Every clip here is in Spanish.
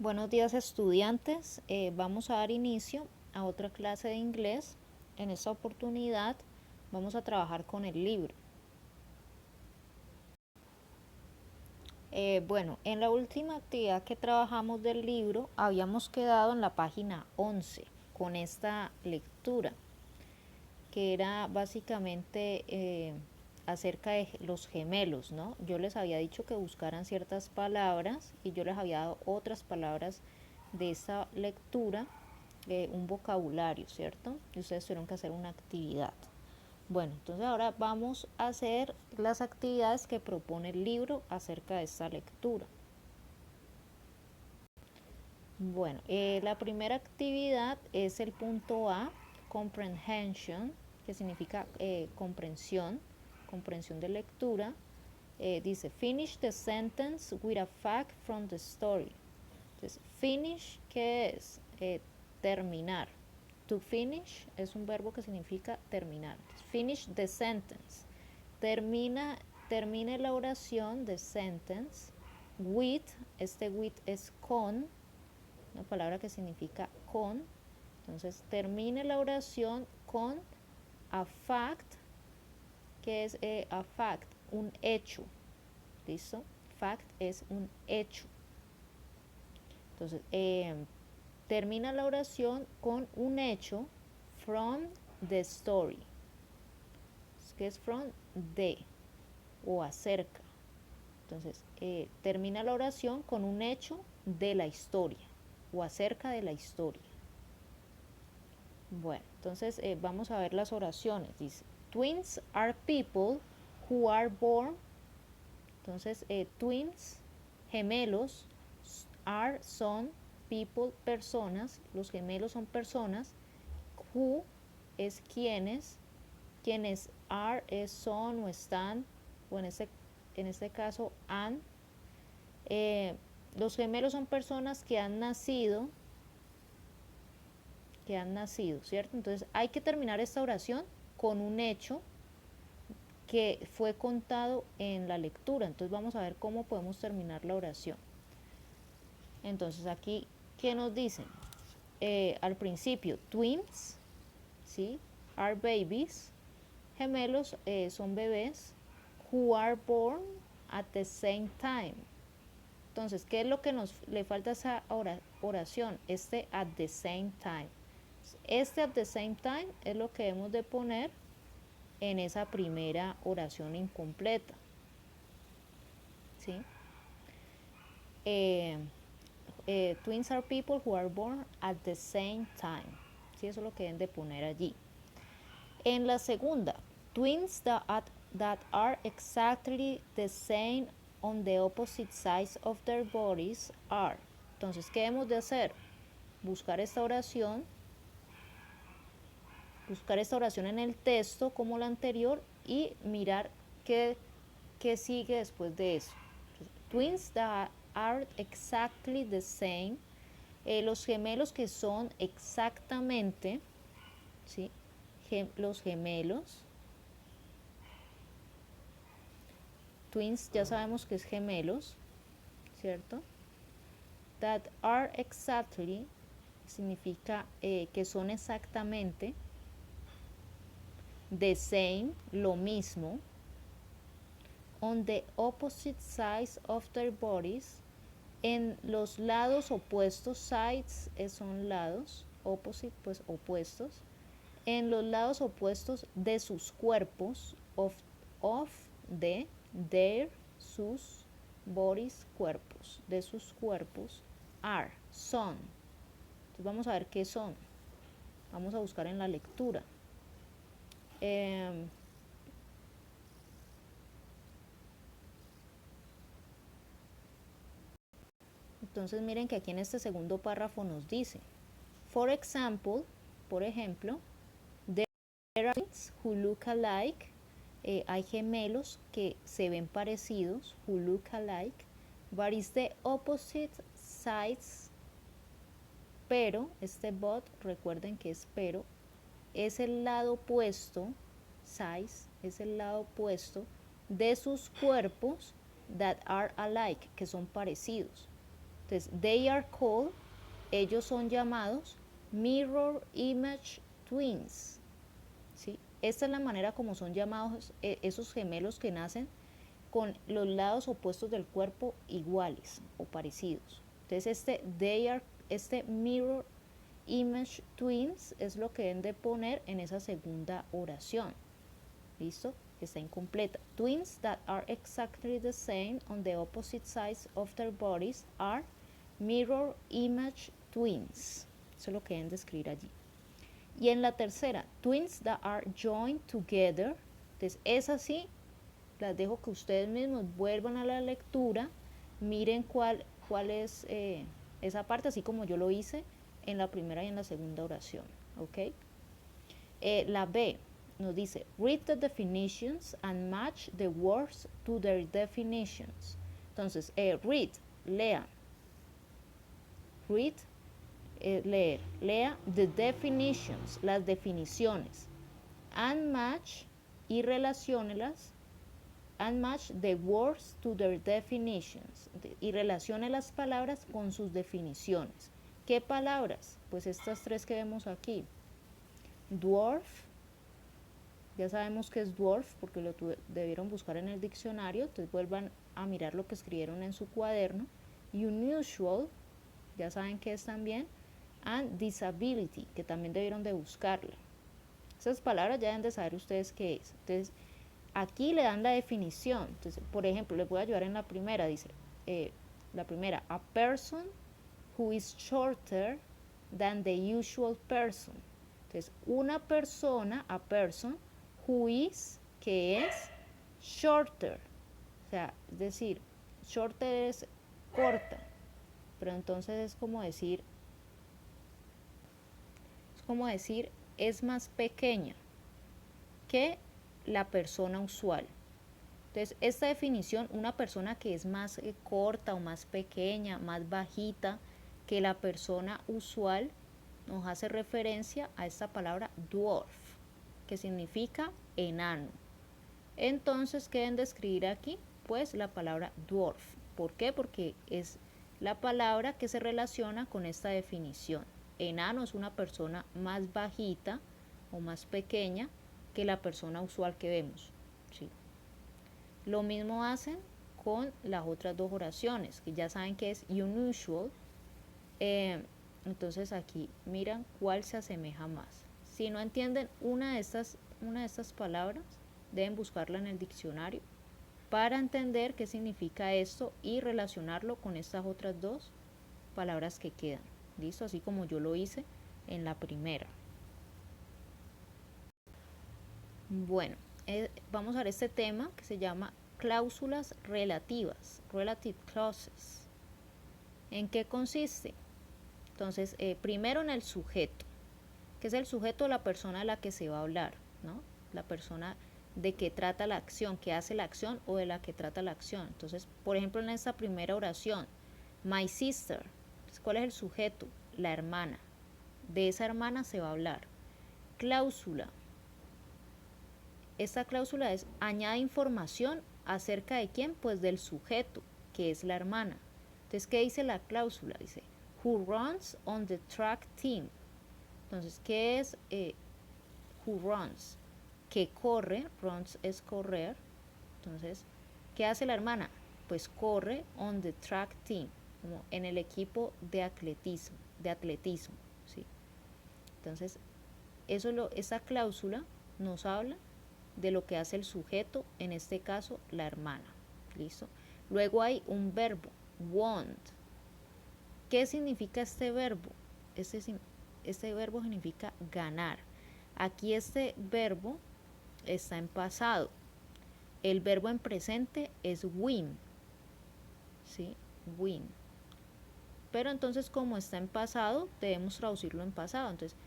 Buenos días estudiantes, vamos a dar inicio a otra clase de inglés. En esta oportunidad vamos a trabajar con el libro. Bueno, en la última actividad que trabajamos del libro habíamos quedado en la página 11 con esta lectura que era básicamente acerca de los gemelos, ¿no? Yo les había dicho que buscaran ciertas palabras y yo les había dado otras palabras de esa lectura, un vocabulario, ¿cierto? Y ustedes tuvieron que hacer una actividad. Bueno, entonces ahora vamos a hacer las actividades que propone el libro acerca de esta lectura. Bueno, la primera actividad es el punto A, comprehension, que significa comprensión de lectura. Dice, finish the sentence with a fact from the story. Entonces, finish, ¿qué es? Terminar. To finish es un verbo que significa terminar. Entonces, finish the sentence. Termine la oración, the sentence, with, este with es con, una palabra que significa con. Entonces, termine la oración con a fact, que es a fact, un hecho. ¿Listo? Fact es un hecho. Entonces, termina la oración con un hecho from the story. ¿Qué es from? De o acerca. Entonces, termina la oración con un hecho de la historia o acerca de la historia. Bueno, entonces vamos a ver las oraciones. Dice, twins are people who are born. Entonces, twins, gemelos, son people, personas. Los gemelos son personas. Who es quienes are es son o están, o en este caso han. Los gemelos son personas que han nacido, ¿cierto? Entonces hay que terminar esta oración con un hecho que fue contado en la lectura. Entonces vamos a ver cómo podemos terminar la oración. Entonces aquí, ¿qué nos dicen? Al principio, twins, ¿sí? Are babies. Gemelos son bebés. Who are born at the same time. Entonces, ¿qué es lo que le falta a esa oración? Este at the same time. Este at the same time es lo que debemos de poner en esa primera oración incompleta. ¿Sí? Twins are people who are born at the same time. ¿Sí? Eso es lo que deben de poner allí. En la segunda, twins that are exactly the same on the opposite sides of their bodies are. Entonces, ¿qué debemos de hacer? Buscar esta oración en el texto como la anterior y mirar qué sigue después de eso. Twins that are exactly the same, los gemelos que son exactamente, ¿sí? Los gemelos. Twins ya sabemos que es gemelos, ¿cierto? That are exactly significa que son exactamente. The same, lo mismo. On the opposite sides of their bodies, en los lados opuestos. Sides son lados, opposite pues opuestos. En los lados opuestos de sus cuerpos, of de, their, sus, bodies, cuerpos, de sus cuerpos, are, son. Entonces vamos a ver qué son. Vamos a buscar en la lectura. Entonces miren que aquí en este segundo párrafo nos dice, for example, por ejemplo, there are twins who look alike. Hay gemelos que se ven parecidos, who look alike, but is the opposite sides. Pero, este but, recuerden que es pero, es el lado opuesto, size, es el lado opuesto de sus cuerpos that are alike, que son parecidos. Entonces, they are called, ellos son llamados mirror image twins, ¿sí? Esta es la manera como son llamados esos gemelos que nacen con los lados opuestos del cuerpo iguales o parecidos. Entonces, este mirror image twins es lo que deben de poner en esa segunda oración. ¿Listo? Está incompleta. Twins that are exactly the same on the opposite sides of their bodies are mirror image twins. Eso es lo que deben de escribir allí. Y en la tercera, twins that are joined together. Entonces, esa sí, las dejo que ustedes mismos vuelvan a la lectura, miren cuál es esa parte, así como yo lo hice en la primera y en la segunda oración. ¿Ok? La B nos dice, read the definitions and match the words to their definitions. Entonces, read, lea. Read, leer. Lea the definitions, las definiciones. And match, y relaciónelas. And match the words to their definitions. Y relacione las palabras con sus definiciones. ¿Qué palabras? Pues estas tres que vemos aquí. Dwarf, ya sabemos que es dwarf porque lo debieron buscar en el diccionario, entonces vuelvan a mirar lo que escribieron en su cuaderno. Unusual, ya saben que es también. And disability, que también debieron de buscarla. Esas palabras ya deben de saber ustedes qué es. Entonces, aquí le dan la definición. Entonces, por ejemplo, les voy a ayudar en la primera. Dice, la primera, a person who is shorter than the usual person. Entonces, una persona, a person, who is, que es, shorter. O sea, es decir, shorter es corta. Pero entonces es como decir, es más pequeña que la persona usual. Entonces, esta definición, una persona que es más corta o más pequeña, más bajita que la persona usual, nos hace referencia a esta palabra dwarf, que significa enano. Entonces, ¿qué deben de escribir aquí? Pues la palabra dwarf. ¿Por qué? Porque es la palabra que se relaciona con esta definición. Enano es una persona más bajita o más pequeña que la persona usual que vemos, ¿sí? Lo mismo hacen con las otras dos oraciones, que ya saben que es unusual. Entonces aquí miran cuál se asemeja más. Si no entienden una de estas palabras, deben buscarla en el diccionario para entender qué significa esto y relacionarlo con estas otras dos palabras que quedan. ¿Listo? Así como yo lo hice en la primera. Bueno, vamos a ver este tema que se llama cláusulas relativas, relative clauses. ¿En qué consiste? Entonces, primero en el sujeto, que es el sujeto de la persona de la que se va a hablar, ¿no? La persona de que trata la acción, que hace la acción o de la que trata la acción. Entonces, por ejemplo, en esta primera oración, my sister, ¿cuál es el sujeto? La hermana. De esa hermana se va a hablar. Cláusula. Esta cláusula es, añade información acerca de quién, pues del sujeto, que es la hermana. Entonces, ¿qué dice la cláusula? Dice, who runs on the track team. Entonces, ¿qué es who runs? Que corre, runs es correr. Entonces, ¿qué hace la hermana? Pues corre on the track team, como en el equipo de atletismo, ¿sí? Entonces, esa cláusula nos habla de lo que hace el sujeto, en este caso la hermana. ¿Listo? Luego hay un verbo, want. ¿Qué significa este verbo? Este verbo significa ganar. Aquí este verbo está en pasado. El verbo en presente es win. ¿Sí? Win. Pero entonces, como está en pasado, debemos traducirlo en pasado. Entonces,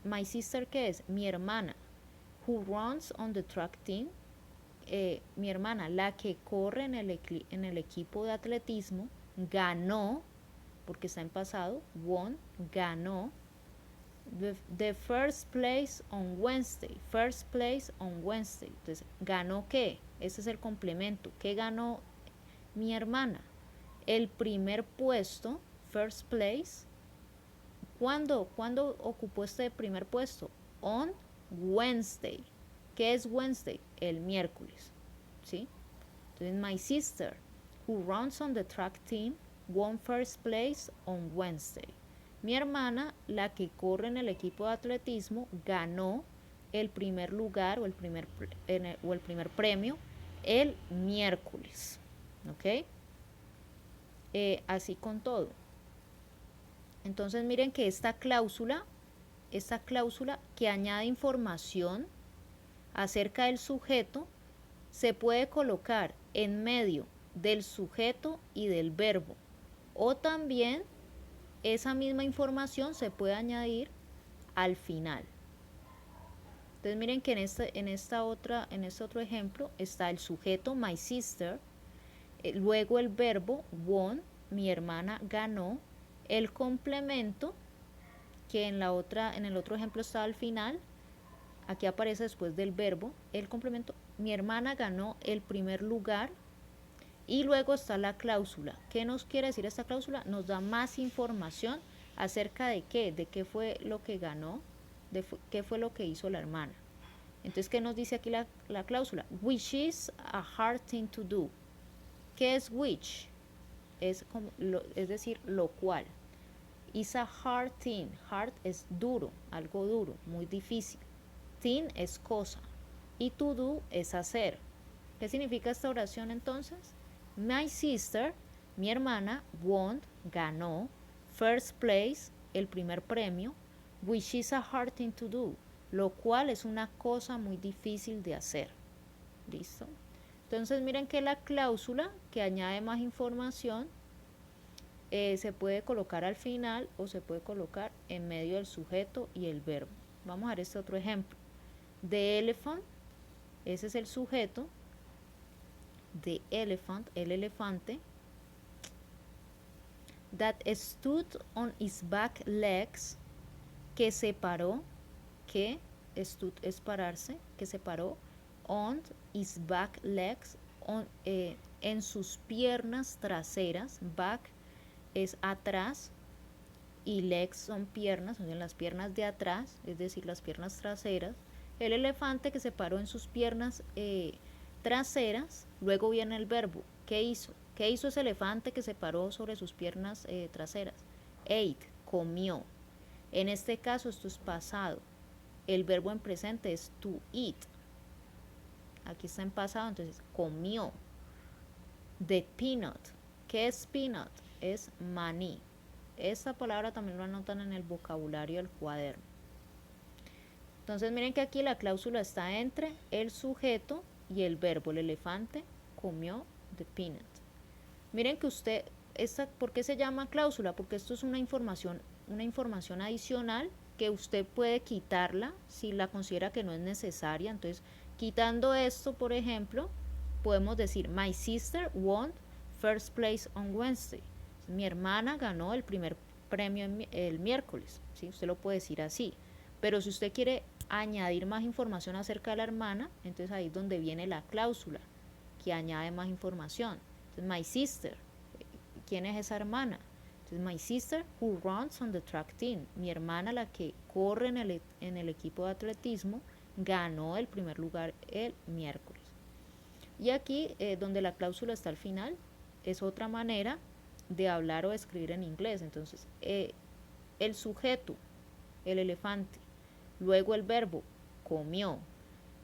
my sister, ¿qué es? Mi hermana. Who runs on the track team. Mi hermana, la que corre en el equipo de atletismo, ganó, porque está en pasado, won, ganó, the first place on Wednesday. First place on Wednesday. Entonces, ¿ganó qué? Ese es el complemento. ¿Qué ganó mi hermana? el primer puesto, first place. ¿Cuándo ocupó este primer puesto? On Wednesday. ¿Qué es Wednesday? El miércoles, ¿sí? Entonces, my sister, who runs on the track team, won first place on Wednesday. Mi hermana, la que corre en el equipo de atletismo, ganó el primer lugar o el primer premio el miércoles, ¿ok? Así con todo. Entonces miren que esta cláusula que añade información acerca del sujeto, se puede colocar en medio del sujeto y del verbo, o también esa misma información se puede añadir al final. Entonces miren que en este otro ejemplo está el sujeto my sister, luego el verbo won, mi hermana ganó, el complemento que en el otro ejemplo está al final, aquí aparece después del verbo, el complemento, mi hermana ganó el primer lugar, y luego está la cláusula. ¿Qué nos quiere decir esta cláusula? Nos da más información acerca de qué fue lo que ganó, qué fue lo que hizo la hermana. Entonces, ¿qué nos dice aquí la cláusula? Which is a hard thing to do. ¿Qué es which? Es decir, lo cual. Is a hard thing. Hard es duro, algo duro, muy difícil. Thing es cosa. Y to do es hacer. ¿Qué significa esta oración entonces? My sister, mi hermana, won, ganó, first place, el primer premio, which is a hard thing to do, lo cual es una cosa muy difícil de hacer. ¿Listo? Entonces miren que la cláusula que añade más información se puede colocar al final o se puede colocar en medio del sujeto y el verbo. Vamos a ver este otro ejemplo. The elephant, ese es el sujeto. The elephant, el elefante, that stood on its back legs, que se paró, que stood es pararse, que se paró, on its back legs, en sus piernas traseras, back es atrás y legs son piernas, son las piernas de atrás, es decir, las piernas traseras. El elefante que se paró en sus piernas traseras, luego viene el verbo. ¿Qué hizo? ¿Qué hizo ese elefante que se paró sobre sus piernas traseras? Ate, comió. En este caso esto es pasado. El verbo en presente es to eat. Aquí está en pasado, entonces comió. The peanut. ¿Qué es peanut? Es maní. Esta palabra también lo anotan en el vocabulario del cuaderno. Entonces miren que aquí la cláusula está entre el sujeto y el verbo. El elefante comió the peanut. Miren que ¿por qué se llama cláusula? Porque esto es una información adicional que usted puede quitarla si la considera que no es necesaria. Entonces, quitando esto, por ejemplo, podemos decir, my sister won first place on Wednesday. Mi hermana ganó el primer premio el miércoles, ¿sí? Usted lo puede decir así. Pero si usted quiere añadir más información acerca de la hermana, entonces ahí es donde viene la cláusula, que añade más información. Entonces, my sister, ¿quién es esa hermana? Entonces, my sister who runs on the track team, mi hermana la que corre en el equipo de atletismo, ganó el primer lugar el miércoles. Y aquí, donde la cláusula está al final, es otra manera de hablar o escribir en inglés. Entonces, el sujeto, el elefante, luego el verbo, comió.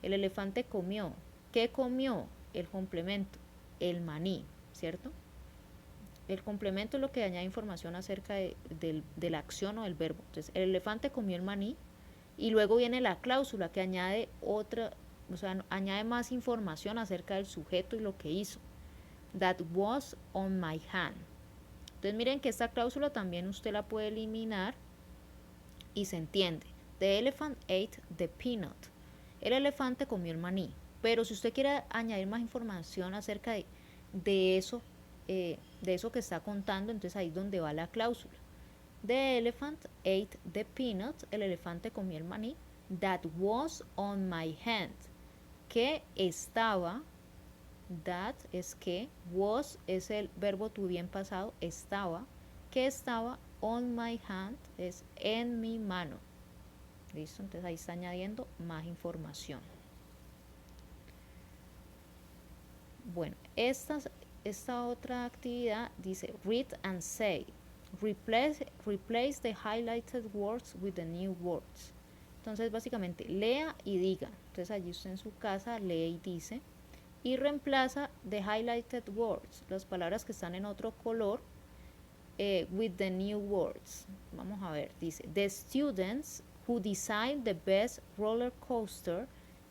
El elefante comió. ¿Qué comió? El complemento, el maní, ¿cierto? El complemento es lo que añade información acerca de la acción o del verbo. Entonces, el elefante comió el maní, y luego viene la cláusula que añade añade más información acerca del sujeto y lo que hizo. That was on my hand. Entonces miren que esta cláusula también usted la puede eliminar y se entiende. The elephant ate the peanut. El elefante comió el maní. Pero si usted quiere añadir más información acerca de eso que está contando, entonces ahí es donde va la cláusula. The elephant ate the peanut. El elefante comió el maní. That was on my hand. Que estaba that es que, was es el verbo to be en pasado, estaba, que estaba, on my hand es en mi mano. ¿Listo? Entonces ahí está añadiendo más información. Bueno, esta otra actividad dice read and say. Replace the highlighted words with the new words. Entonces básicamente lea y diga. Entonces allí usted en su casa lee y dice y reemplaza the highlighted words, las palabras que están en otro color, with the new words. Vamos a ver, dice the students who design the best roller coaster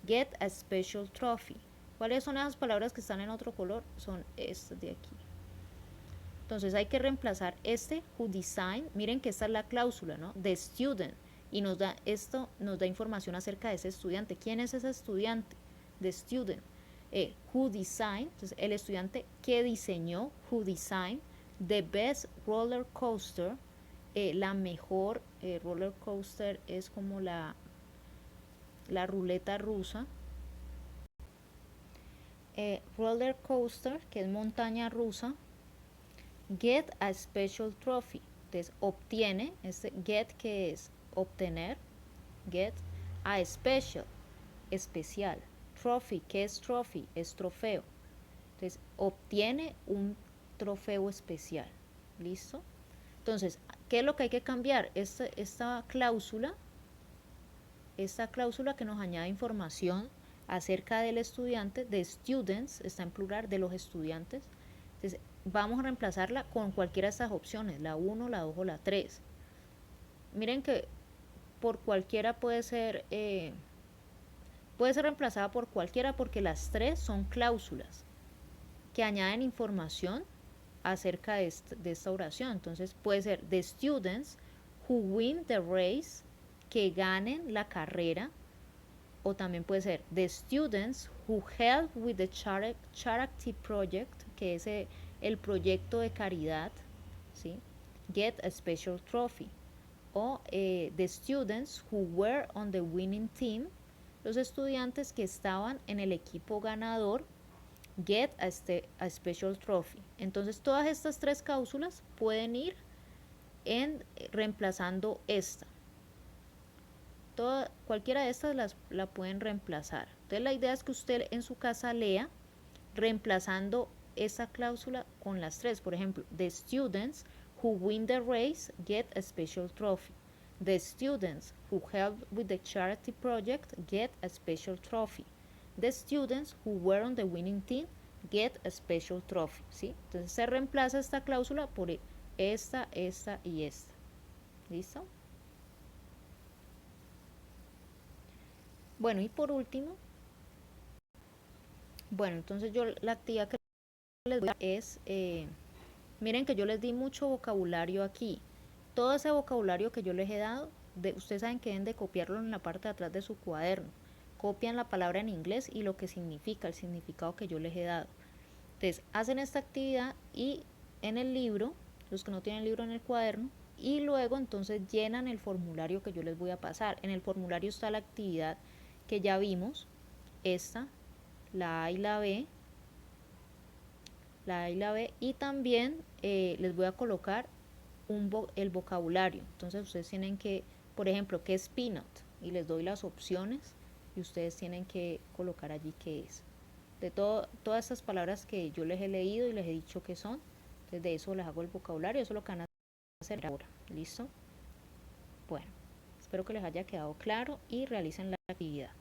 get a special trophy. ¿Cuáles son esas palabras que están en otro color? Son estas de aquí. Entonces hay que reemplazar who design, miren que esta es la cláusula, ¿no? The student, y esto nos da información acerca de ese estudiante. ¿Quién es ese estudiante? The student. Who design, entonces el estudiante que diseñó, who design, the best roller coaster, la mejor roller coaster es como la ruleta rusa. Roller coaster, que es montaña rusa. Get a special trophy. Entonces obtiene, get que es obtener, get a special, especial. Trophy, ¿qué es trophy? Es trofeo. Entonces obtiene un trofeo especial. ¿Listo? Entonces, ¿qué es lo que hay que cambiar? Esta cláusula que nos añade información acerca del estudiante, de students, está en plural, de los estudiantes. Entonces, vamos a reemplazarla con cualquiera de estas opciones, la 1, la 2 o la 3. Miren que por cualquiera puede ser reemplazada por cualquiera porque las 3 son cláusulas que añaden información acerca de esta oración. Entonces puede ser the students who win the race, que ganen la carrera, o también puede ser the students who help with the charity project, que es el proyecto de caridad, ¿sí? Get a special trophy. O the students who were on the winning team, los estudiantes que estaban en el equipo ganador, get a special trophy. Entonces todas estas 3 cláusulas pueden ir reemplazando esta. Cualquiera de estas la pueden reemplazar. Entonces la idea es que usted en su casa lea reemplazando esa cláusula con las 3. Por ejemplo, the students who win the race get a special trophy. The students who help with the charity project get a special trophy. The students who were on the winning team get a special trophy. ¿Sí? Entonces se reemplaza esta cláusula por esta y esta. ¿Listo? Bueno, y por último, bueno, entonces yo la actividad que les doy es, miren que yo les di mucho vocabulario aquí. Todo ese vocabulario que yo les he dado, ustedes saben que deben de copiarlo en la parte de atrás de su cuaderno. Copian la palabra en inglés y lo que significa, el significado que yo les he dado. Entonces, hacen esta actividad y en el libro, los que no tienen el libro en el cuaderno, y luego entonces llenan el formulario que yo les voy a pasar. En el formulario está la actividad que ya vimos, esta, la A y la B, y también les voy a colocar el vocabulario. Entonces ustedes tienen que, por ejemplo, ¿qué es peanut? Y les doy las opciones y ustedes tienen que colocar allí qué es. De todas estas palabras que yo les he leído y les he dicho que son, entonces de eso les hago el vocabulario, eso es lo que van a hacer ahora. ¿Listo? Bueno, espero que les haya quedado claro y realicen la actividad.